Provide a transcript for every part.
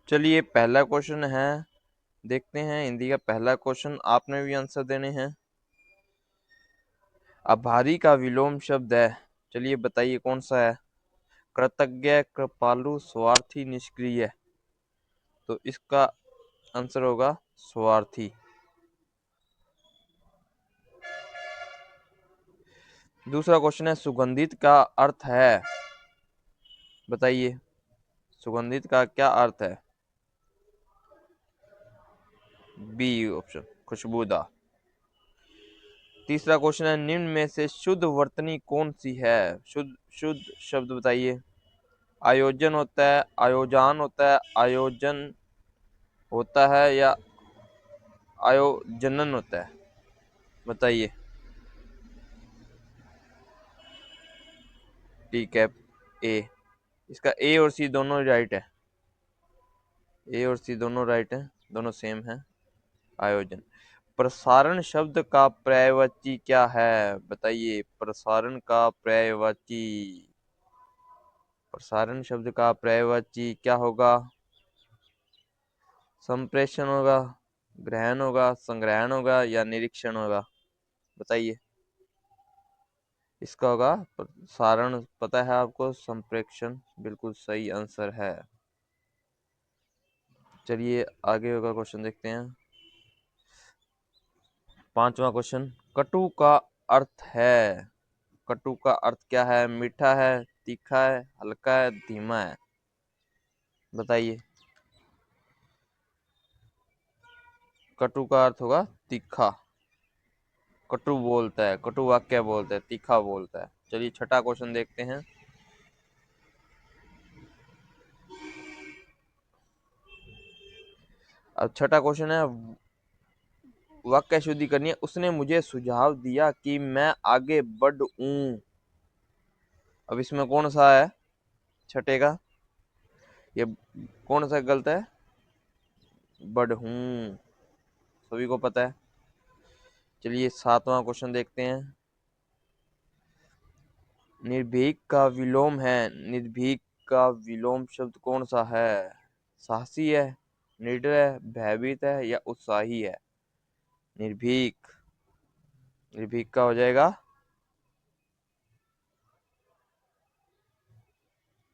चलिए पहला क्वेश्चन है, देखते हैं हिंदी का पहला क्वेश्चन, आपने भी आंसर देने हैं। आभारी का विलोम शब्द है, चलिए बताइए कौन सा है। कृतज्ञ, कृपालु, स्वार्थी, निष्क्रिय। तो इसका आंसर होगा स्वार्थी। दूसरा क्वेश्चन है, सुगंधित का अर्थ है, बताइए सुगंधित का क्या अर्थ है। बी ऑप्शन, खुशबूदार। तीसरा क्वेश्चन है, निम्न में से शुद्ध वर्तनी कौन सी है। शुद्ध शुद्ध शब्द बताइए। आयोजन होता है, आयोजन होता है, आयोजन होता है या आयोजनन होता है, बताइए। ठीक है, ए। इसका ए और सी दोनों राइट है। ए और सी दोनों राइट है, दोनों सेम है। आयोजन। प्रसारण शब्द का पर्यायवाची क्या है, बताइए। प्रसारण का पर्यायवाची, प्रसारण शब्द का पर्यायवाची क्या होगा। संप्रेषण होगा, ग्रहण होगा, संग्रहण होगा या निरीक्षण होगा, बताइए। इसका होगा प्रसारण, पता है आपको, संप्रेक्षण बिल्कुल सही आंसर है। चलिए आगे होगा क्वेश्चन देखते हैं। पांचवा क्वेश्चन, कटु का अर्थ है। कटु का अर्थ क्या है। मीठा है, तीखा है, हल्का है, धीमा है, बताइए। कटु का अर्थ होगा तीखा। कटु बोलता है, कटु वाक्य बोलता है, तीखा बोलता है। चलिए छठा क्वेश्चन देखते हैं। अब छठा क्वेश्चन है, वाक्य शुद्धि करनी है। उसने मुझे सुझाव दिया कि मैं आगे बढ़ूं। अब इसमें कौन सा है छठे का, ये कौन सा गलत है। बढ़ूं, सभी को पता है। चलिए सातवां क्वेश्चन देखते हैं। निर्भीक का विलोम है, निर्भीक का विलोम शब्द कौन सा है। साहसी है, निडर है, भयभीत है या उत्साही है। निर्भीक, निर्भीक का हो जाएगा,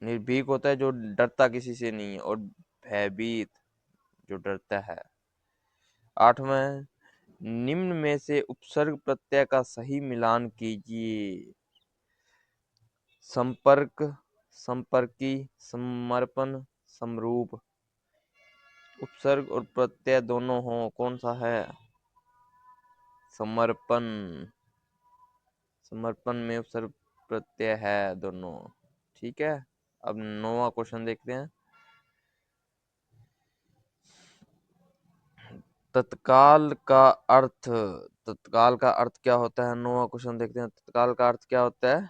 निर्भीक होता है जो डरता किसी से नहीं है, और भयभीत जो डरता है। आठवां, निम्न में से उपसर्ग प्रत्यय का सही मिलान कीजिए। संपर्क, संपर्की, समर्पण, समरूप। उपसर्ग और प्रत्यय दोनों हो, कौन सा है। समर्पण, समर्पण में उपसर्ग प्रत्यय है दोनों। ठीक है, अब नौवां क्वेश्चन देखते हैं। तत्काल का अर्थ, तत्काल का अर्थ क्या होता है। नौवां क्वेश्चन देखते हैं, तत्काल का अर्थ क्या होता है,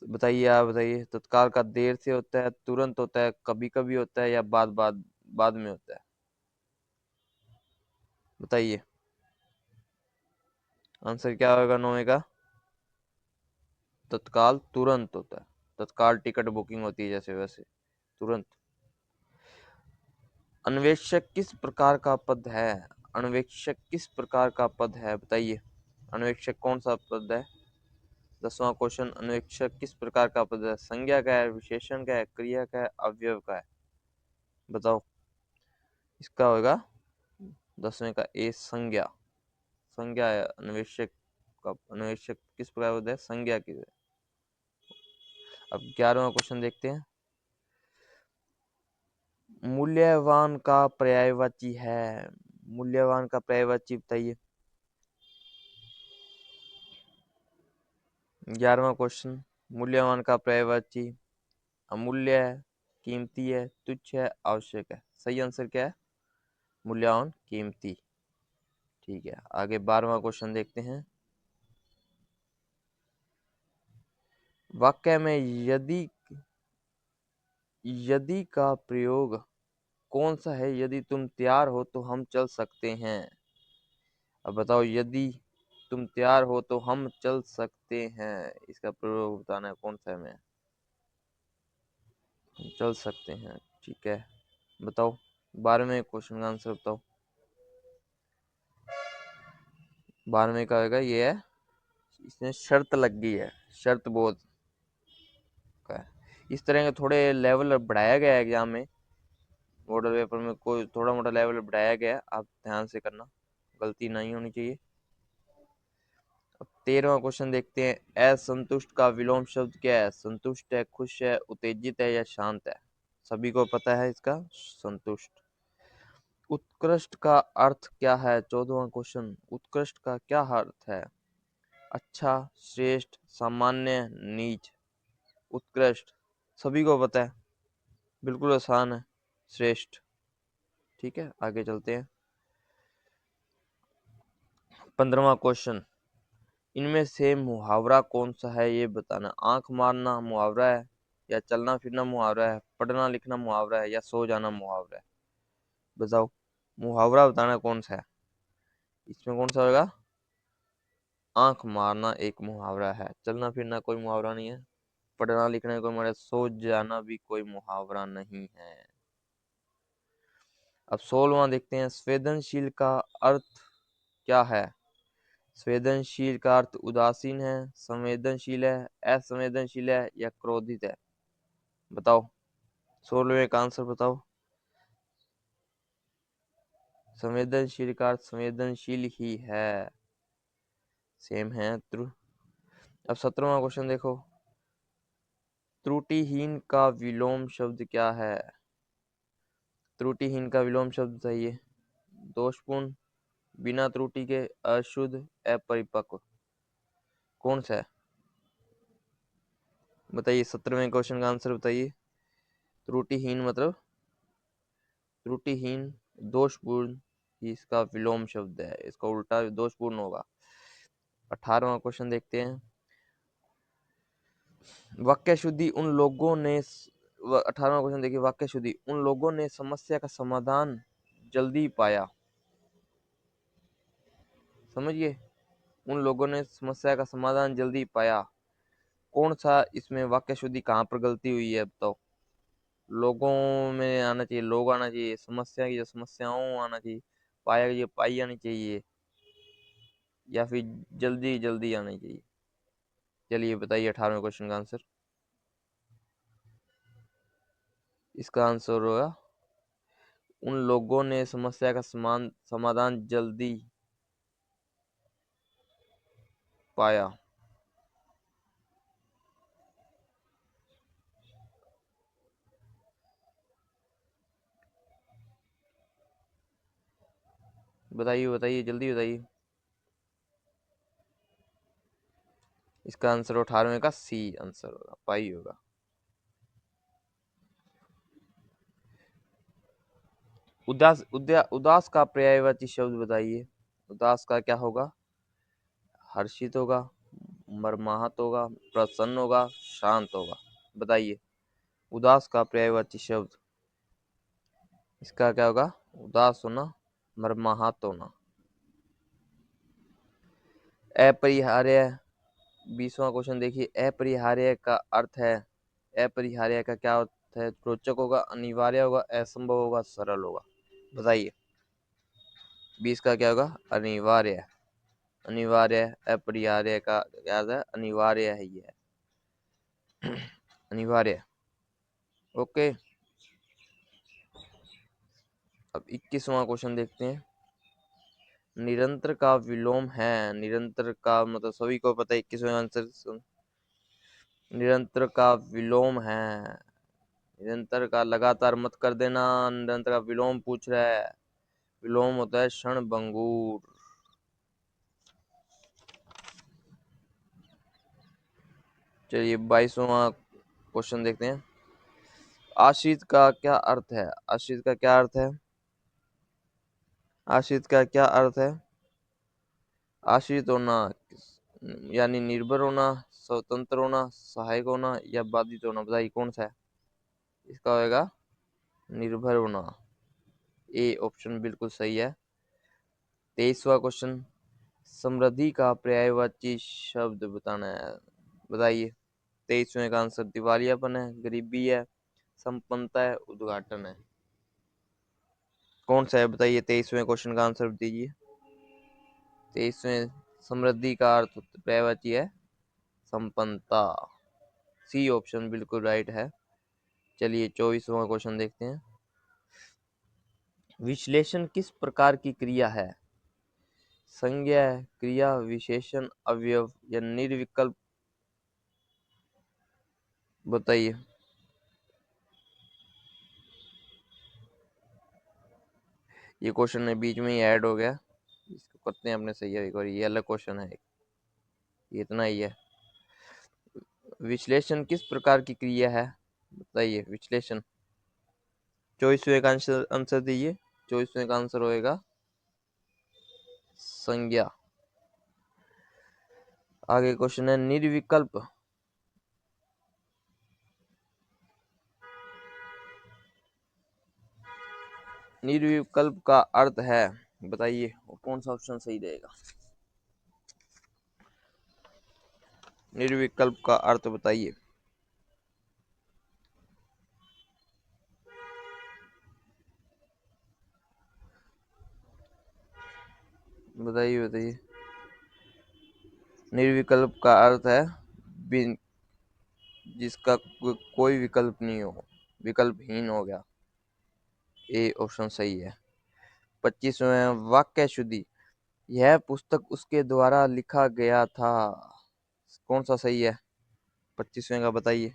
बताइए। आप बताइए। तत्काल का देर से होता है, तुरंत होता है, कभी कभी होता है या बाद बाद बाद में होता है, बताइए। आंसर क्या होगा नौवे का। तत्काल तुरंत होता है, तत्काल टिकट बुकिंग होती है जैसे वैसे, तुरंत। अन्वेषक किस प्रकार का पद है। अन्वेषक किस प्रकार का पद है, बताइए। अन्वेषक कौन सा पद है। 10वां क्वेश्चन, अन्वेषक किस प्रकार का पद है। संज्ञा का है, विशेषण का है, क्रिया का है, अवयव का है, बताओ। इसका होगा 10वें का ए, संज्ञा। संज्ञा है अन्वेषक का। अन्वेषक किस प्रकार पद है, संज्ञा की है। अब 11वां क्वेश्चन देखते हैं। मूल्यवान का पर्यायवाची है, मूल्यवान का पर्यायवाची बताइए। 11वां क्वेश्चन, मूल्यवान का पर्यायवाची अमूल्य है, कीमती है, तुच्छ है, आवश्यक है। सही आंसर क्या है, मूल्यवान, कीमती। ठीक है, आगे 12वां क्वेश्चन देखते हैं। वाक्य में यदि, यदि का प्रयोग कौन सा है। यदि तुम तैयार हो तो हम चल सकते हैं। अब बताओ, यदि तुम तैयार हो तो हम चल सकते हैं, इसका प्रयोग बताना है कौन सा है। मैं, हम चल सकते हैं, ठीक है। बताओ 12वें क्वेश्चन का आंसर बताओ। 12वें का होगा ये है, इसमें शर्त लग गई है, शर्त बोध का है। इस तरह के थोड़े लेवल बढ़ाया गया है एग्जाम में, मॉडल पेपर में कोई थोड़ा मोटा लेवल बढ़ाया गया है, आप ध्यान से करना, गलती नहीं होनी चाहिए। अब 13वां क्वेश्चन देखते हैं। असंतुष्ट का विलोम शब्द क्या है? संतुष्ट है, खुश है, उत्तेजित है या शांत है? सभी को पता है इसका संतुष्ट। उत्कृष्ट का अर्थ क्या है? 14वां क्वेश्चन, उत्कृष्ट का क्या अर्थ है? अच्छा, श्रेष्ठ, सामान्य, नीच। उत्कृष्ट सभी को पता है, बिल्कुल आसान है, श्रेष्ठ। ठीक है, आगे चलते हैं। 15वां क्वेश्चन, इनमें से मुहावरा कौन सा है ये बताना। आंख मारना मुहावरा है, या चलना फिरना मुहावरा है, पढ़ना लिखना मुहावरा है, या सो जाना मुहावरा है? बताओ, मुहावरा बताना कौन सा है इसमें, कौन सा होगा? आंख मारना एक मुहावरा है, चलना फिरना कोई मुहावरा नहीं है, पढ़ना लिखना कोई मुहावरा, सो जाना भी कोई मुहावरा नहीं है। अब 16वां देखते हैं। संवेदनशील का अर्थ क्या है? संवेदनशील का अर्थ उदासीन है, संवेदनशील है, असंवेदनशील है, या क्रोधित है? बताओ, 16वें का आंसर बताओ। संवेदनशील का अर्थ संवेदनशील ही है, सेम है। अब 17वां क्वेश्चन देखो। त्रुटिहीन का विलोम शब्द क्या है? त्रुटिहीन का विलोम शब्द चाहिए। दोषपूर्ण, बिना त्रुटि के, अशुद्ध, अपरिपक्व। कौन सा है बताइए? 17वें क्वेश्चन का आंसर बताइए। त्रुटिहीन मतलब त्रुटिहीन, दोषपूर्ण ही इसका विलोम शब्द है, इसका उल्टा दोषपूर्ण होगा। 18वां क्वेश्चन देखते हैं। वाक्य शुद्धि उन लोगों ने 18वां क्वेश्चन देखिए। वाक्य शुद्धि, उन लोगों ने समस्या का समाधान जल्दी पाया। समझिए, उन लोगों ने समस्या का समाधान जल्दी पाया। कौन सा इसमें वाक्य शुद्धि कहाँ पर गलती हुई है बताओ? लोगों में आना चाहिए, लोग आना चाहिए, समस्या की जो समस्याओं आना चाहिए, पाया ये पाई आनी चाहिए, या फिर जल्दी जल्दी आनी चाहिए? चलिए बताइए 18वें क्वेश्चन का आंसर। इसका आंसर होगा, उन लोगों ने समस्या का समाधान जल्दी पाया। बताइए बताइए, जल्दी बताइए। इसका आंसर 18वें का सी आंसर होगा, पाई होगा। उदास का पर्यायवाची शब्द बताइए। उदास का क्या होगा? हर्षित होगा, मर्माहत होगा, प्रसन्न होगा, शांत होगा? बताइए, उदास का पर्यायवाची शब्द इसका क्या होगा? उदास होना, मर्माहत होना। अपरिहार्य, 20वां क्वेश्चन देखिए। अपरिहार्य का अर्थ है, अपरिहार्य का क्या अर्थ है? रोचक होगा, अनिवार्य होगा, असंभव होगा, सरल होगा? बताइए, 20 का क्या होगा? अनिवार्य। अनिवार्य, अपरिहार्य का क्या है? अनिवार्य है ये, अनिवार्य। ओके। अब 21वां क्वेश्चन देखते हैं। निरंतर का विलोम है, निरंतर का मतलब सभी को पता है। 21वें आंसर, निरंतर का विलोम है। निरंतर का लगातार मत कर देना, निरंतर का विलोम पूछ रहा है। विलोम होता है क्षणभंगुर। चलिए 22वां क्वेश्चन देखते हैं। आश्रित का क्या अर्थ है? आश्रित का क्या अर्थ है? आश्रित का क्या अर्थ है? आश्रित होना यानी निर्भर होना, स्वतंत्र होना, सहायक होना, या बाधित होना? बताइए कौन सा है? इसका होगा निर्भर होना। ए ऑप्शन बिल्कुल सही है। 23वां क्वेश्चन, समृद्धि का पर्यायवाची शब्द बताना है। बताइए, 23वें का आंसर दिवालियापन है, गरीबी है, संपन्नता है, उद्घाटन है? कौन सा है बताइए। 23वें क्वेश्चन का आंसर दीजिए। 23वें समृद्धि का अर्थ पर्यायवाची है संपन्नता। सी ऑप्शन बिल्कुल राइट है। चलिए 24वां क्वेश्चन देखते हैं। विश्लेषण किस प्रकार की क्रिया है? संज्ञा, क्रिया, विशेषण, अवयव या निर्विकल्प? बताइए। ये क्वेश्चन है बीच में ही ऐड हो गया, इसको करते हैं अपने सही है। एक बार ये अलग क्वेश्चन है, ये इतना ही है। विश्लेषण किस प्रकार की क्रिया है? बताइए विश्लेषण। 24वें का आंसर आंसर दीजिए। 24वें का आंसर होएगा संज्ञा। आगे क्वेश्चन है निर्विकल्प। निर्विकल्प का अर्थ है, बताइए कौन सा ऑप्शन सही रहेगा। निर्विकल्प का अर्थ बताइए। बताइए बताइए। निर्विकल्प का अर्थ है बिन जिसका कोई विकल्प नहीं हो, विकल्पहीन हो गया। ए ऑप्शन सही है। 25वें वाक्य शुद्धि। यह पुस्तक उसके द्वारा लिखा गया था। कौन सा सही है? 25वें का बताइए,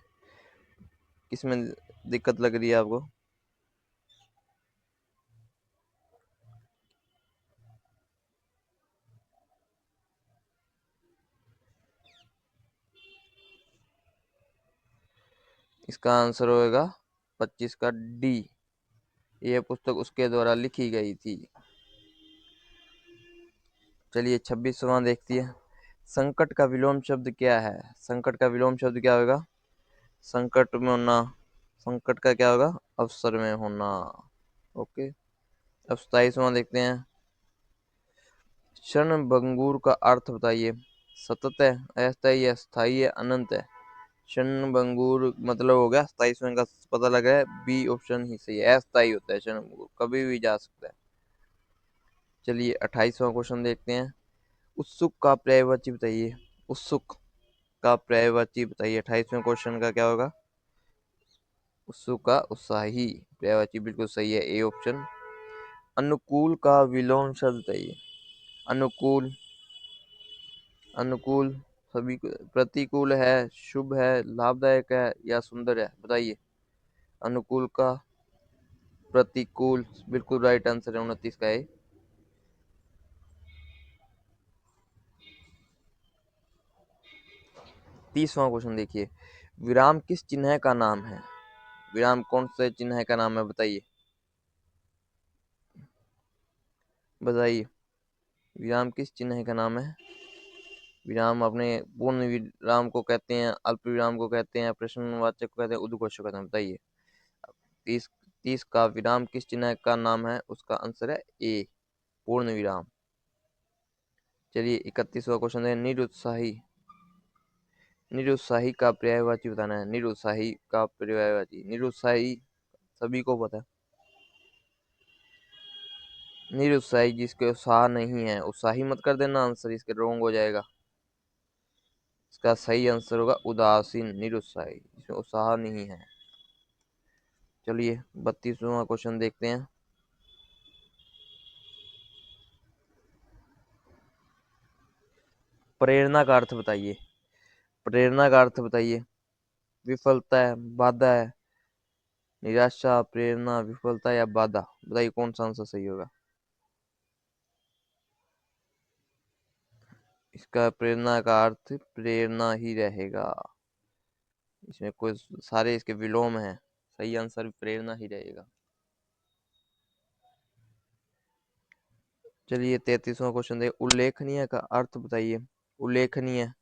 किसमें दिक्कत लग रही है आपको? इसका आंसर होएगा 25 का डी। यह पुस्तक उसके द्वारा लिखी गई थी। चलिए 26वां देखती है। संकट का विलोम शब्द क्या है? संकट का विलोम शब्द क्या होगा? संकट में होना। संकट का क्या होगा? अवसर में होना। ओके। अब 27वां देखते हैं। क्षणभंगुर का अर्थ बताइए। सतत है, अस्थायी है, स्थायी है, अनंत है? क्षणभंगुर मतलब हो गया 27वें का पता लगा है, बी ऑप्शन ही सही है। अस्थायी होता है क्षणभंगुर, कभी भी जा सकता है। चलिए 28वां क्वेश्चन देखते हैं। उत्सुक का पर्यायवाची बताइए। उत्सुक का पर्यायवाची बताइए। 28वें क्वेश्चन का क्या होगा? उत्सुक का उत्साही। पर्यायवाची बिल्कुल सही है, ए ऑप्शन। अनुकूल का विलोम शब्द बताइए। अनुकूल। अनुकूल सभी प्रतिकूल है, शुभ है, लाभदायक है या सुंदर है? बताइए। अनुकूल का प्रतिकूल बिल्कुल राइट आंसर है 29 का है। 30वां क्वेश्चन देखिए। विराम किस चिन्ह का नाम है? विराम कौन से चिन्ह का नाम है? बताइए बताइए। विराम किस चिन्ह का नाम है? विराम अपने पूर्ण विराम को कहते हैं, अल्प विराम को कहते हैं, प्रश्नवाचक को कहते हैं, उद्घोषक को कहते हैं? बताइए। 30 का विराम किस चिन्ह का नाम है? उसका आंसर है ए, पूर्ण विराम। चलिए 31वां क्वेश्चन है। निरुत्साही। निरुत्साही का पर्यायवाची बताना है। निरुत्साही का पर्यायवाची। निरुत्साही सभी को पता है। निरुत्साही जिसके उत्साह नहीं है। उत्साही मत कर देना आंसर, इसके रॉन्ग हो जाएगा। इसका सही आंसर होगा उदासीन, निरुत्साही जिसमें उत्साह नहीं है। चलिए 32वां क्वेश्चन देखते हैं। प्रेरणा का अर्थ बताइए। प्रेरणा का अर्थ बताइए। विफलता है, बाधा है, निराशा, प्रेरणा, विफलता या बाधा? बताइए कौन सा आंसर सही होगा। इसका प्रेरणा का अर्थ प्रेरणा ही रहेगा। इसमें कोई सारे इसके विलोम हैं, सही आंसर प्रेरणा ही रहेगा। चलिए 33वां क्वेश्चन देखिए। उल्लेखनीय का अर्थ बताइए। उल्लेखनीय।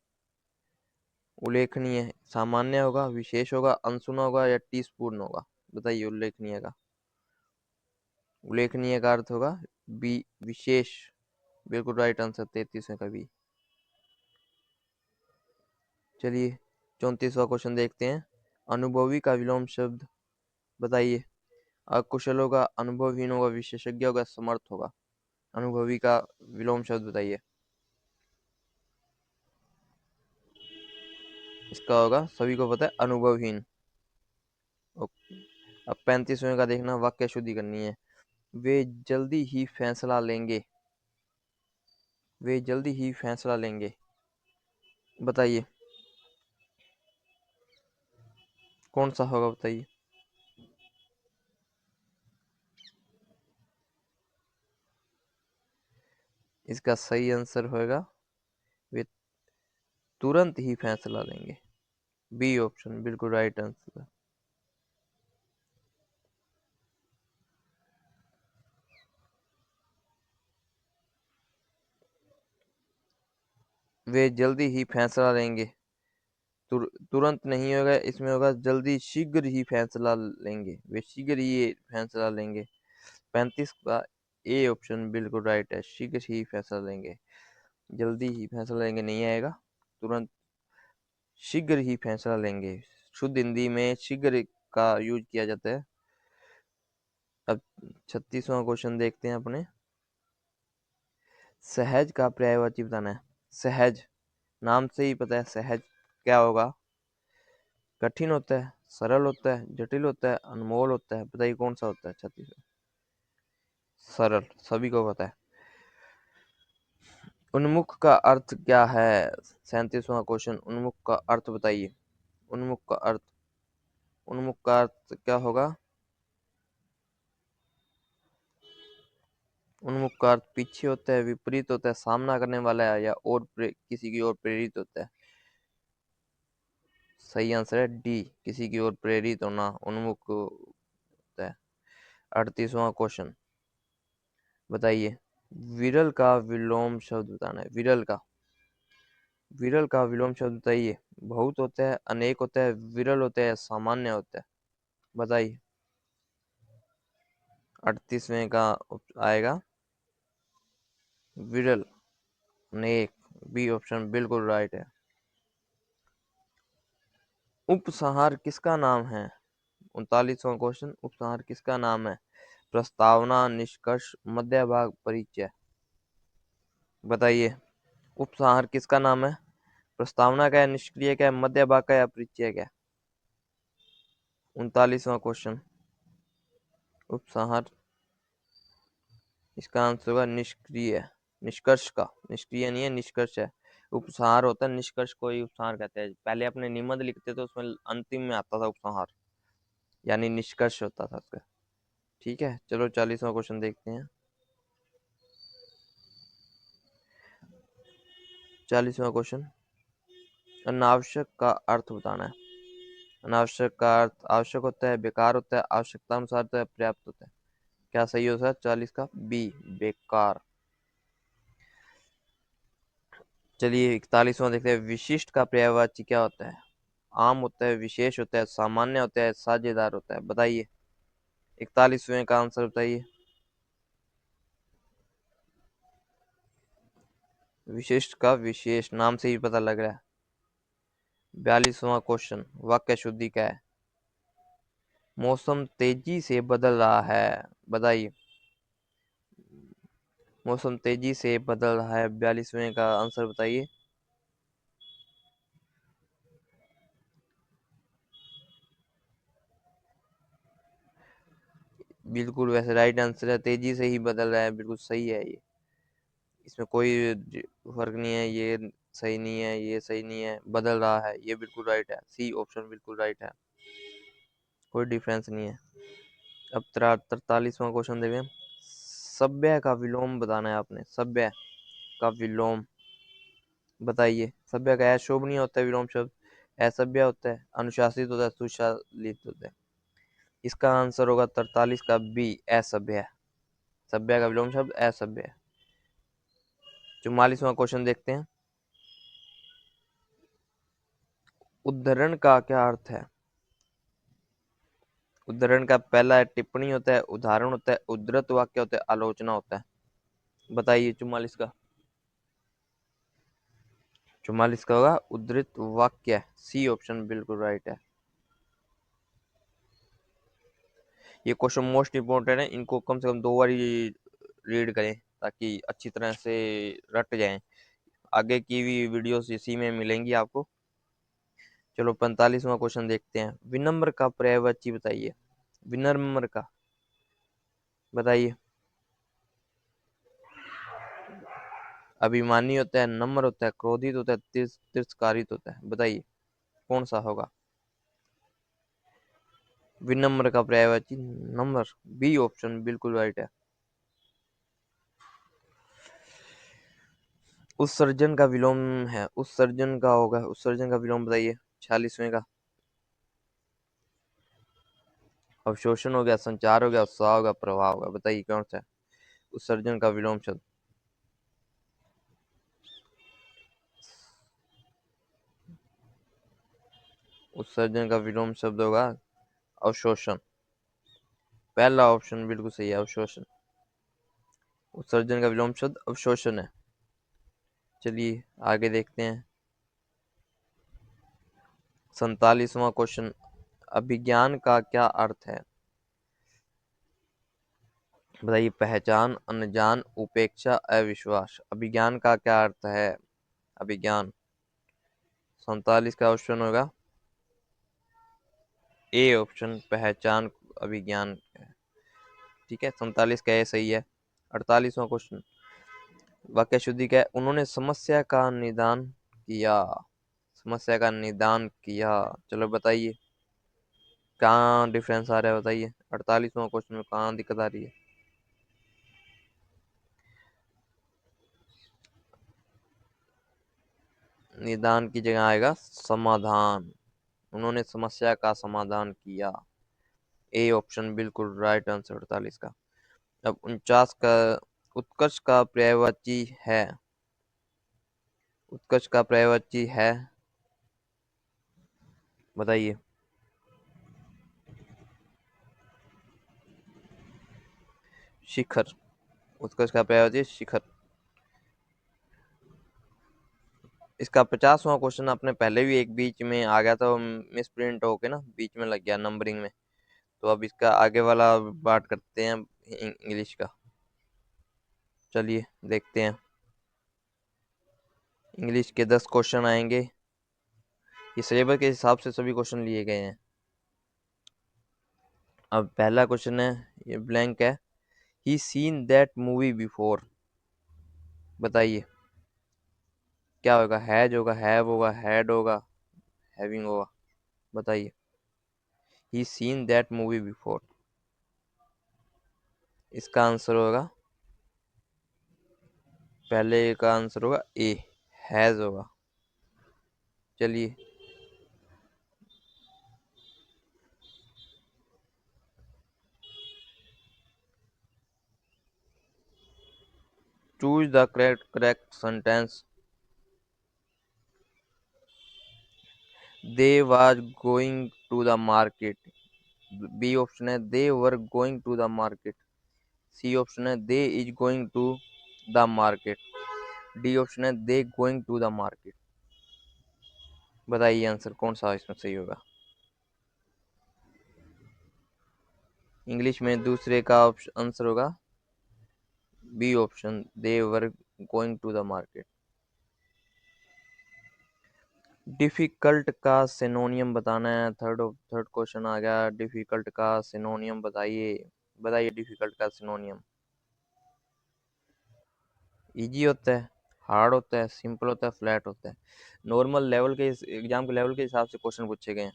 उल्लेखनीय सामान्य होगा, विशेष होगा, अनसुना होगा या टीसपूर्ण होगा? बताइए उल्लेखनीय का। उल्लेखनीय का अर्थ होगा बी, विशेष। बिल्कुल राइट आंसर 33वें का बी। चलिए 34वां क्वेश्चन देखते हैं। अनुभवी का विलोम शब्द बताइए। अकुशल होगा, अनुभवहीन होगा, विशेषज्ञ होगा, समर्थ होगा। अनुभवी का विलोम शब्द बताइए। इसका होगा, सभी को पता है, अनुभवहीन। ओके। अब 35वें का देखना, वाक्य शुद्धि करनी है। वे जल्दी ही फैसला लेंगे। वे जल्दी ही फैसला लेंगे, बताइए कौन सा होगा, बताइए। इसका सही आंसर होगा, वे तुरंत ही फैसला लेंगे। बी ऑप्शन बिल्कुल राइट आंसर। वे जल्दी ही फैसला लेंगे, तुरंत नहीं होगा, इसमें होगा जल्दी, शीघ्र ही फैसला लेंगे, वे शीघ्र ही ये फैसला लेंगे। 35 का ए ऑप्शन बिल्कुल राइट है, शीघ्र ही फैसला लेंगे। जल्दी ही फैसला लेंगे नहीं आएगा, तुरंत, शीघ्र ही फैसला लेंगे। शुद्ध हिंदी में शीघ्र का यूज किया जाता है। अब 36वां क्वेश्चन देखते हैं अपने। सहज का पर्यायवाची बताना है। सहज, नाम से ही पता है सहज क्या होगा। कठिन होता है, सरल होता है, जटिल होता है, अनमोल होता है, बताइए कौन सा होता है। 36। सरल, सभी को पता है। उन्मुख का अर्थ क्या है। 37वां क्वेश्चन, उन्मुख का अर्थ बताइए। उन्मुख का अर्थ, उन्मुख का अर्थ क्या होगा। उन्मुख का अर्थ पीछे होता है, विपरीत होता है, सामना करने वाला है, या और किसी की ओर प्रेरित होता है। सही आंसर है डी, किसी की ओर प्रेरित होना उन्मुख होता है। 38वां क्वेश्चन बताइए। विरल का विलोम शब्द बताना है। विरल का, विरल का विलोम शब्द बताइए। बहुत होता है, अनेक होता है, विरल होता है, सामान्य होता है, बताइए। 38वें का आएगा विरल, अनेक, बी ऑप्शन बिल्कुल राइट है। उपसंहार किसका नाम है। 39वां क्वेश्चन, उपसंहार किसका नाम है। प्रस्तावना, निष्कर्ष, मध्य भाग, परिचय, बताइए उपसंहार किसका नाम है। प्रस्तावना का है, निष्क्रिय का है, मध्य भाग का, या परिचय का। 39वां क्वेश्चन, उपसंहार, इसका आंसर होगा निष्क्रिय, निष्कर्ष का, निष्क्रिय नहीं है, निष्कर्ष है। उपसंहार होता है, निष्कर्ष को ही उपसंहार कहते हैं। पहले अपने निबंध लिखते तो उसमें अंतिम में आता था उपसंहार, यानी निष्कर्ष होता था उसका। ठीक है, चलो 40वां क्वेश्चन देखते हैं। 40वां क्वेश्चन, अनावश्यक का अर्थ बताना है। अनावश्यक का अर्थ आवश्यक होता है, बेकार होता है, आवश्यकता अनुसार होता है, पर्याप्त होता है। क्या सही होता है 40 का, बी, बेकार। चलिए 41वां देखते हैं। विशिष्ट का पर्यायवाची क्या होता है। आम होता है, विशेष होता है, सामान्य होता है, साझेदार होता है, बताइए। 41वें का आंसर बताइए। विशिष्ट का विशेष, नाम से ही पता लग रहा है। 42वां क्वेश्चन, वाक्य शुद्धि क्या है। मौसम तेजी से बदल रहा है, बताइए। मौसम तेजी से बदल रहा है, 42वें का आंसर बताइए। बिल्कुल वैसे राइट आंसर है, तेजी से ही बदल रहा है, बिल्कुल सही है ये। इसमें कोई फर्क नहीं है, ये सही नहीं है, ये सही नहीं है, बदल रहा है, ये बिल्कुल राइट है। सी ऑप्शन बिल्कुल राइट है, कोई डिफरेंस नहीं है। अब 43वां क्वेश्चन देखें। सभ्य का विलोम बताना है आपने। सभ्य का विलोम बताइए। सभ्य का शोभनीय होता है विलोम शब्द, असभ्य होता है, अनुशासित होता है, सुशालित होता है। इसका आंसर होगा 43 का बी, असभ्य। सभ्य का विलोम शब्द असभ्य। 44वां क्वेश्चन देखते हैं। उद्धरण का क्या अर्थ है। उद्धरण का पहला है टिप्पणी होता है, उदाहरण होता है, उद्धृत वाक्य होता है, आलोचना होता है, बताइए। 44 का, 44 का होगा उद्धृत वाक्य, सी ऑप्शन बिल्कुल राइट है। ये क्वेश्चन मोस्ट इम्पोर्टेंट है, इनको कम से कम 2 बार रीड करें ताकि अच्छी तरह से रट जाएं। आगे की भी वीडियोस इसी में मिलेंगी आपको। चलो 45वां क्वेश्चन देखते हैं। विनम्र का पर्यायवाची बताइए। विनम्र का बताइए। अभिमानी होता है, नम्र होता है, क्रोधित होता है, तिरस्कारित होता है, बताइए कौन सा होगा। विनम्र का पर्यायवाची नम्र, बी ऑप्शन बिल्कुल राइट है। उत्सर्जन का विलोम है, उत्सर्जन का होगा, उत्सर्जन का विलोम बताइए 46वें का। अवशोषण हो गया, संचार हो गया, उत्साह होगा, प्रभाव होगा, बताइए कौन सा है उत्सर्जन का विलोम शब्द। उत्सर्जन का विलोम शब्द होगा अवशोषण। पहला ऑप्शन बिल्कुल सही है, अवशोषण। उत्सर्जन का विलोम शब्द अवशोषण है। चलिए आगे देखते हैं। 47वां क्वेश्चन। अभिज्ञान का क्या अर्थ है, बताइए। पहचान, अनजान, उपेक्षा, अविश्वास। अभिज्ञान का क्या अर्थ है, अभिज्ञान। 47 का ऑप्शन होगा ए ऑप्शन, पहचान अभिज्ञान है। ठीक है, 47 का ए सही है। 48वां क्वेश्चन। वाक्य शुद्धि क्या है, उन्होंने समस्या का निदान किया। समस्या का निदान किया, चलो बताइए कहाँ डिफरेंस आ रहा है, बताइए 48वां क्वेश्चन में कहाँ दिक्कत आ रही है। निदान की जगह आएगा समाधान। उन्होंने समस्या का समाधान किया, ए ऑप्शन बिल्कुल राइट आंसर 48 का। अब 49 का। उत्कर्ष का पर्यायवाची है, उत्कर्ष का पर्यायवाची है, बताइए। शिखर, उत्कर्ष का पर्यायवाची शिखर। इसका 50वां क्वेश्चन अपने पहले भी एक बीच में आ गया था, मिस प्रिंट होके ना बीच में लग गया नंबरिंग में। तो अब इसका आगे वाला बात करते हैं इंग्लिश का। चलिए देखते हैं। इंग्लिश के 10 क्वेश्चन आएंगे, ये सिलेबस के हिसाब से सभी क्वेश्चन लिए गए हैं। अब पहला क्वेश्चन है, ये ब्लैंक है। ही सीन दैट मूवी बिफोर, बताइए क्या होगा। हैज होगा, हैव होगा, हैड होगा, हैविंग होगा, बताइए। He seen that movie before, इसका आंसर होगा, पहले का आंसर होगा ए, हैज होगा। चलिए choose the correct sentence. They was going to the market, B option है they were going to the market, C option है they is going to the market, D option है they going to the market. बताइए answer कौन सा इसमें सही होगा। English में दूसरे का आंसर होगा B option, they were going to the market. Difficult का सिनोनियम बताना है, थर्ड थर्ड क्वेश्चन आ गया। डिफिकल्ट का सिनोनियम बताइए, बताइए डिफिकल्ट का सिनोनियम। इजी होता है, हार्ड होता है, सिंपल होता है, फ्लैट होता है। नॉर्मल लेवल के एग्जाम के लेवल के हिसाब से क्वेश्चन पूछे गए हैं।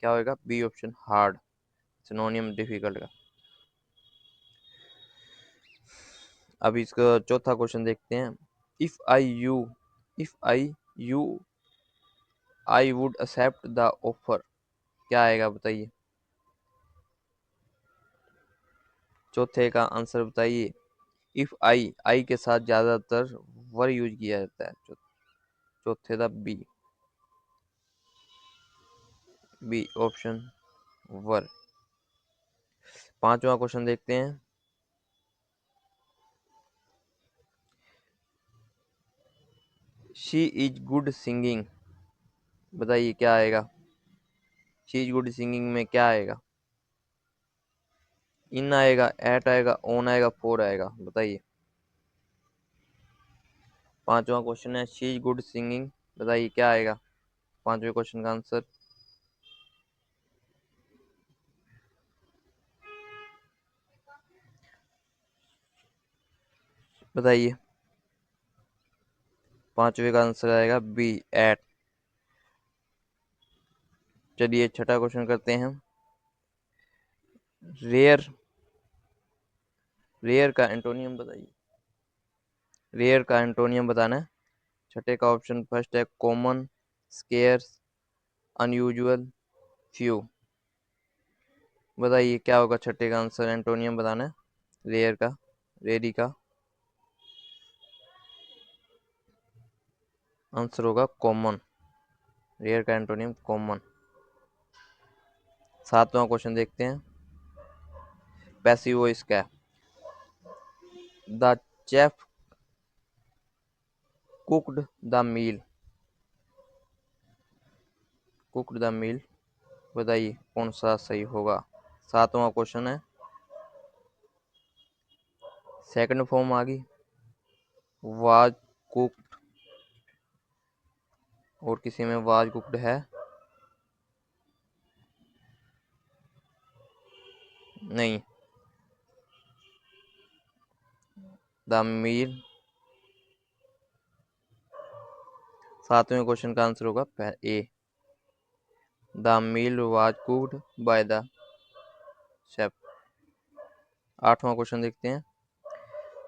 क्या होगा, B option hard, synonym difficult का। अब इसका चौथा क्वेश्चन देखते हैं। If I you, if you I would accept the offer, क्या आएगा बताइए। चौथे का आंसर बताइए। इफ आई के साथ ज्यादातर वर यूज किया जाता है, चौथे का बी, बी ऑप्शन वर। पांचवा क्वेश्चन देखते हैं। शी इज गुड सिंगिंग, बताइए क्या आएगा। शी इज गुड सिंगिंग में क्या आएगा। इन आएगा, एट आएगा, ऑन आएगा, फोर आएगा। बताइए। पांचवा क्वेश्चन है शी इज गुड सिंगिंग। बताइए क्या आएगा पांचवे क्वेश्चन का आंसर। बताइए। पांचवे का आंसर आएगा बी, एट। चलिए छठा क्वेश्चन करते हैं हम। रेयर, रेयर का एंटोनियम बताइए। रेयर का एंटोनियम बताना है। छठे का ऑप्शन फर्स्ट है कॉमन, स्केयर्स, अनयूजुअल, फ्यू। बताइए क्या होगा छठे का आंसर, एंटोनियम बताना है रेयर का, रेरी का। आंसर होगा कॉमन। रेयर का एंटोनियम कॉमन। सातवां क्वेश्चन देखते हैं। पैसिव वॉइस का है। The chef cooked the meal. Cooked the meal. बताइए कौन सा सही होगा। सातवां क्वेश्चन है, सेकंड फॉर्म आ गई, वाज कुक्ड, और किसी में वाज कुक्ड है नहीं। The meal. सातवें क्वेश्चन का आंसर होगा A, the meal was cooked by the chef. आठवां क्वेश्चन देखते हैं।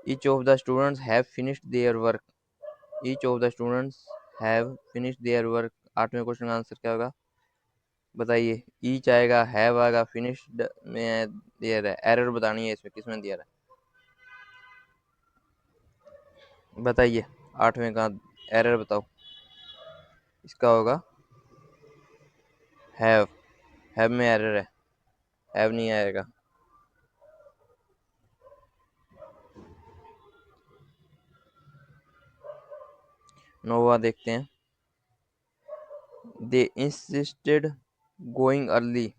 Each of the students have finished their work. Each of the students have finished their work. आठवें question का आंसर क्या होगा। बताइए। ईच आएगा, हैव आएगा, फिनिश्ड में देयर है। एरर बतानी है इसमें, किसमें दिया है। बताइए आठवें का एरर बताओ। इसका होगा हैव। हैव में एरर है, हैव नहीं आएगा। नौवा देखते हैं। दे इंसिस्टेड गोइंग अर्ली।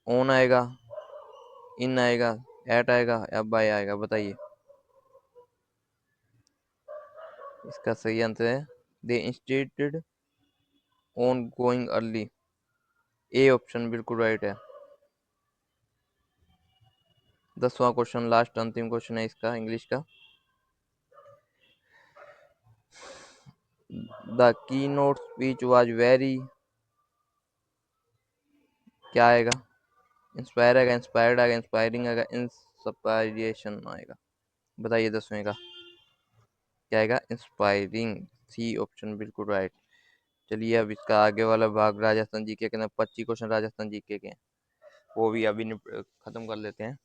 ऑन आएगा, इन आएगा, एट आएगा या बाय आएगा। बताइए। इसका सही आंसर है they insisted on going early. A option बिल्कुल राइट है। 10वां क्वेश्चन, लास्ट अंतिम क्वेश्चन है इसका, इंग्लिश का। The key note speech was very, क्या आएगा। इंस्पायर आएगा, इंस्पायर्ड आएगा, इंस्पायरिंग आएगा, इंस्पायरेशन आएगा। बताइए 10वें का क्या आएगा, इंस्पायरिंग। सी ऑप्शन बिल्कुल राइट। चलिए अब इसका आगे वाला भाग राजस्थान जीके के अंदर 25 क्वेश्चन राजस्थान जीके के हैं, वो भी अभी खत्म कर लेते हैं।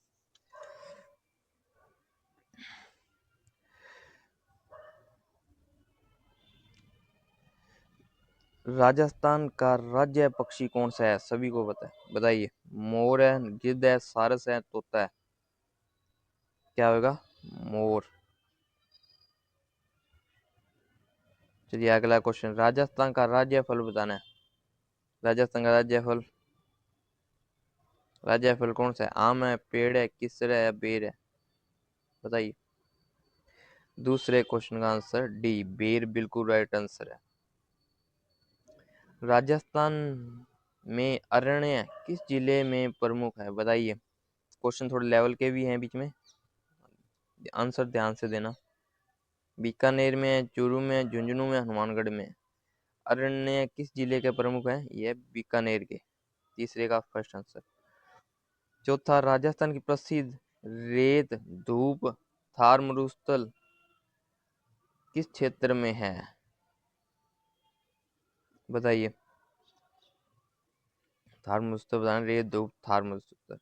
राजस्थान का राज्य पक्षी कौन सा है, सभी को पता है। बताइए। मोर है, गिद्ध है, सारस है, तोता है। क्या होगा, मोर। चलिए अगला क्वेश्चन, राजस्थान का राज्य फल बताना है। राजस्थान का राज्य फल, राज्य फल कौन सा है। आम है, पेड़ है, किसर है या बेर है। बताइए। दूसरे क्वेश्चन का आंसर डी, बेर बिल्कुल राइट आंसर है। राजस्थान में अरण्य किस जिले में प्रमुख है। बताइए। क्वेश्चन थोड़े लेवल के भी हैं बीच में, आंसर ध्यान से देना। बीकानेर में, चूरू में, झुंझुनू में, हनुमानगढ़ में। अरण्य किस जिले के प्रमुख हैं, ये बीकानेर के। तीसरे का फर्स्ट आंसर। चौथा, राजस्थान की प्रसिद्ध रेत धूप थार मरुस्थल किस क्षेत्र में है। बताइए। थार मरुस्थल बताना, रेत धूप थार मरुस्थल।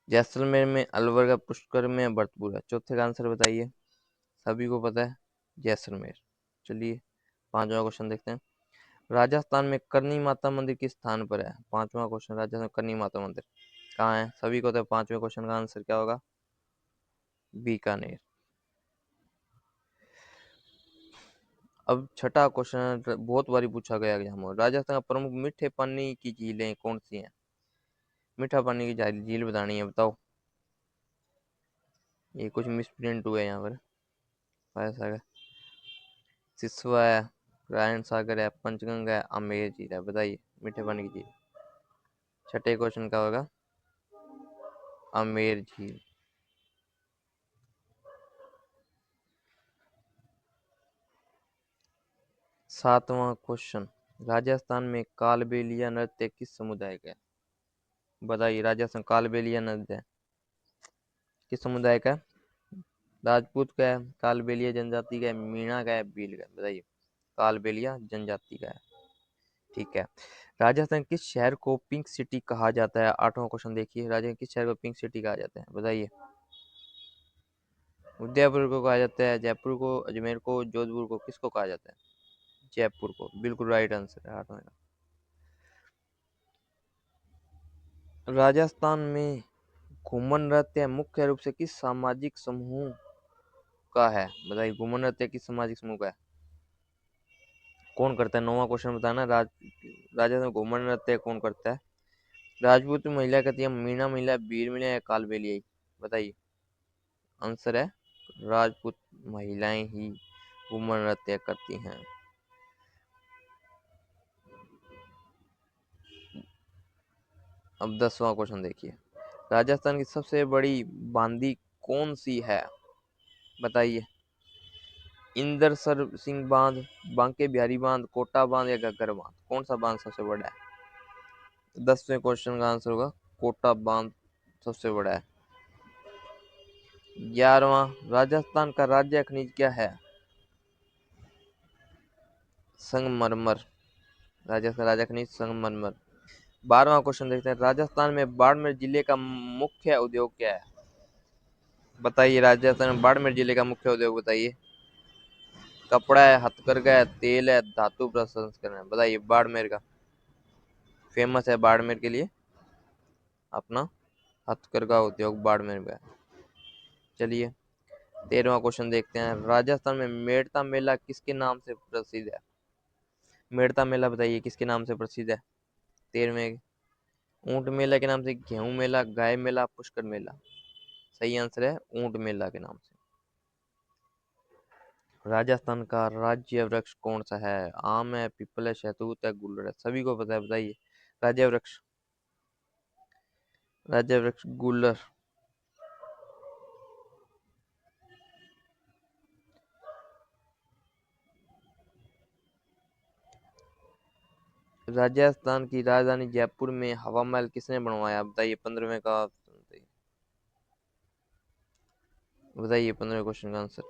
जैसलमेर में, अलवर का, पुष्कर में, भरतपुर है। चौथे का आंसर बताइए, सभी को पता है जैसलमेर। चलिए पांचवा क्वेश्चन देखते हैं। राजस्थान में करनी माता मंदिर किस स्थान पर है। पांचवा क्वेश्चन, राजस्थान में करनी माता मंदिर कहाँ है, सभी को तो पांचवें क्वेश्चन का आंसर क्या होगा, बीकानेर। अब छठा क्वेश्चन बहुत बारी पूछा गया एग्जाम में। राजस्थान का प्रमुख मीठे पानी की झीलें कौन सी हैं? मीठा पानी की झील बतानी है, बताओ। ये कुछ मिसप्रिंट हुआ है यहाँ पर। ऐसा है, सिसवा है, नारायण सागर है, पंचगंगा है, आमेर झील है। बताइए मीठे पानी की झील। छठे क्वेश्चन का होगा आमेर झील। सातवां क्वेश्चन, राजस्थान में कालबेलिया नृत्य किस समुदाय का है? बताइए राजस्थान कालबेलिया नृत्य किस समुदाय का है? राजपूत का है, कालबेलिया जनजाति का है, मीणा का है, भील का है। बताइए कालबेलिया जनजाति का है। ठीक है। राजस्थान किस शहर को पिंक सिटी कहा जाता है? आठवां क्वेश्चन देखिए, राजस्थान किस शहर को पिंक सिटी कहा जाता है? बताइए। उदयपुर को कहा जाता है, जयपुर को, अजमेर को, जोधपुर को, किसको कहा जाता है? जयपुर को, बिल्कुल राइट आंसर है आठवां का। राजस्थान में घूमर नृत्य मुख्य रूप से किस सामाजिक समूह का है? बताइए घूमर नृत्य किस सामाजिक समूह का है? कौन करता है? नौवां क्वेश्चन बताना। राजस्थान में घूमर नृत्य कौन करता है? राजपूत महिला करती है, मीणा महिला, भील महिला या कालबेलिया? बताइए। आंसर है राजपूत महिलाएं ही घूमर नृत्य करती हैं। अब 10वां क्वेश्चन देखिए, राजस्थान की सबसे बड़ी बांदी कौन सी है? बताइए। इंदरसर सिंह बांध, बांके बिहारी बांध, कोटा बांध या घग्गर बांध? कौन सा बांध सबसे बड़ा है? 10वें क्वेश्चन का आंसर होगा कोटा बांध सबसे बड़ा है। 11वां, राजस्थान का राज्य खनिज क्या है? संगमरमर। राजस्थान राज्य खनिज संगमरमर। 12वां क्वेश्चन देखते हैं, राजस्थान में बाड़मेर जिले का मुख्य उद्योग क्या है? बताइए राजस्थान में बाड़मेर जिले का मुख्य उद्योग बताइए। कपड़ा है, हथकरघा है, तेल है, धातु प्रसंस्करण है? बताइए बाड़मेर का। फेमस है बाड़मेर के लिए अपना हथकरघा उद्योग बाड़मेर में है। चलिए 13वां क्वेश्चन देखते हैं, राजस्थान में मेड़ता मेला किसके नाम से प्रसिद्ध है? मेड़ता मेला बताइए किसके नाम से प्रसिद्ध है? 13वें, ऊंट मेला के नाम से, गेहूं मेला, गाय मेला, पुष्कर मेला? सही आंसर है ऊंट मेला के नाम से। राजस्थान का राज्य वृक्ष कौन सा है? आम है, पीपल है, शहतूत है, गुलर है? सभी को पता है, बताइए। राज्य वृक्ष, राज्य वृक्ष गुलर। राजस्थान की राजधानी जयपुर में हवा महल किसने बनवाया? बताइए 15वें का। बताइए 15वें क्वेश्चन का आंसर।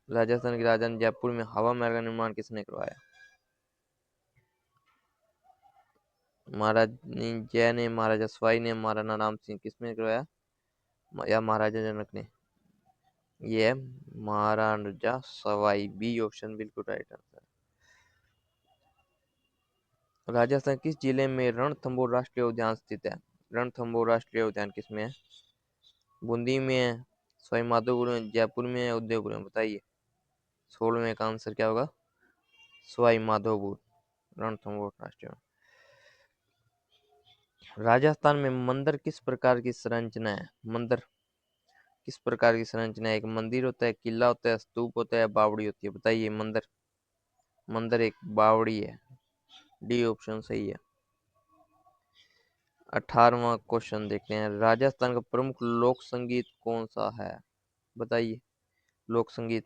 राजस्थान की राजधानी जयपुर में हवा महल का निर्माण किसने करवाया? महारानी जय ने, महाराजा सवाई ने, महाराणा राम सिंह, किसने करवाया? या महाराजा जनक ने? ये है महाराजा सवाई, बी ऑप्शन बिल्कुल राइट आंसर। राजस्थान किस जिले में रणथंभौर राष्ट्रीय उद्यान स्थित है? रणथंभौर राष्ट्रीय उद्यान किसमें है? बूंदी में है, सवाई माधोपुर में, जयपुर में है, उदयपुर में? बताइए 16वें का आंसर क्या होगा? सवाई माधोपुर रणथंभौर राष्ट्रीय। राजस्थान में मंदिर किस प्रकार की संरचना है? मंदिर किस प्रकार की संरचना है? एक मंदिर होता है, किला होता है, स्तूप होता है, बावड़ी होती है? बताइए मंदिर। मंदिर एक बावड़ी है, डी ऑप्शन सही है। 18वां क्वेश्चन देखते हैं, राजस्थान का प्रमुख लोक संगीत कौन सा है? बताइए लोक संगीत।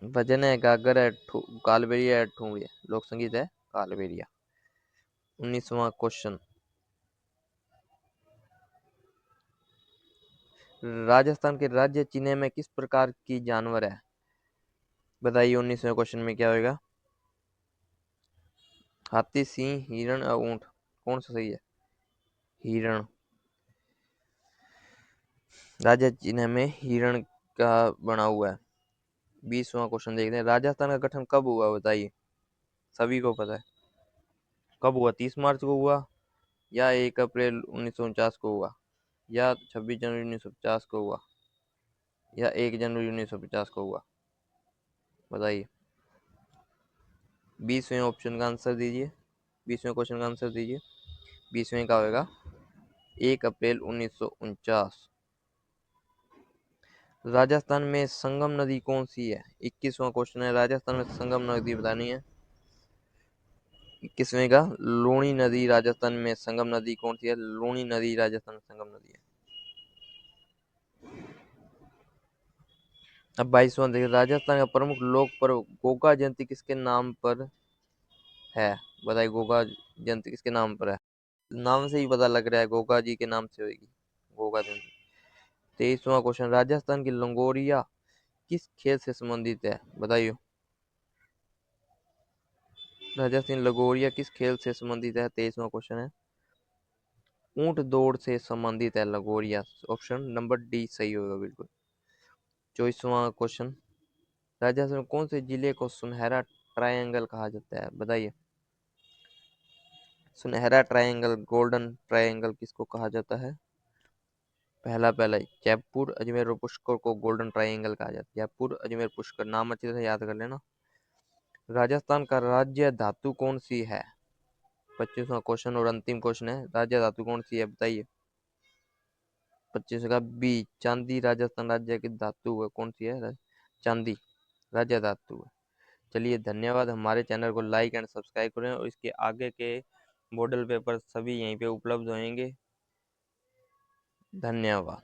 भजन है, गागर है, कालबेलिया है, ठुमरी है? लोक संगीत है कालबेलिया। 19वां क्वेश्चन, राजस्थान के राज्य चिन्ह में किस प्रकार की जानवर है? बताइए 19वें क्वेश्चन में क्या होगा? हाथी, सिंह, हिरण और ऊंट? कौन सा सही है? हिरण। राज्य चिन्ह में हिरण का बना हुआ है। 20वां क्वेश्चन देखते हैं, राजस्थान का गठन कब हुआ? बताइए सभी को पता है। कब हुआ? 30 मार्च को हुआ, या 1 अप्रैल 1949 को हुआ, या 26 जनवरी 1950 को हुआ? या 1 जनवरी 1950 को हुआ? बताइए। 20वें ऑप्शन का आंसर दीजिए, 20वें क्वेश्चन का आंसर दीजिए। 20वें का होगा 1 अप्रैल 1949। राजस्थान में संगम नदी कौन सी है? 21वां क्वेश्चन है, राजस्थान में संगम नदी बतानी है। 21वें का लूणी नदी राजस्थान में संगम नदी कौन सी है? लूणी नदी राजस्थान में संगम नदी है। अब 22वां देखिए, राजस्थान का प्रमुख लोक पर्व गोगा जयंती किसके नाम पर है? बताइए, गोगा जयंती किसके नाम पर है? नाम से ही पता लग रहा है गोगा जी के नाम से होगी गोगा जयंती। 23वां क्वेश्चन, राजस्थान की लंगोरिया किस खेल से संबंधित है? बताइए, राजस्थान लगोरिया किस खेल से संबंधित है? 23वां क्वेश्चन है, ऊंट दौड़ से संबंधित है लगोरिया। ऑप्शन नंबर डी सही होगा बिल्कुल। 24वां क्वेश्चन, राजस्थान में कौन से जिले को सुनहरा ट्रायंगल कहा जाता है? बताइए, सुनहरा ट्रायंगल, गोल्डन ट्रायंगल किसको कहा जाता है? पहला जयपुर, अजमेर और पुष्कर को गोल्डन ट्रायंगल कहा जाता है। जयपुर, अजमेर, पुष्कर, नाम अच्छी तरह याद कर लेना। राजस्थान का राज्य धातु कौन सी है? 25वां क्वेश्चन और अंतिम क्वेश्चन है, राज्य धातु कौन सी है? बताइए। 25 का बी, चांदी राजस्थान राज्य की धातु है। कौन सी है? चांदी राज्य धातु है। चलिए, धन्यवाद। हमारे चैनल को लाइक एंड सब्सक्राइब करें और इसके आगे के मॉडल पेपर सभी यहीं पे उपलब्ध होंगे। धन्यवाद।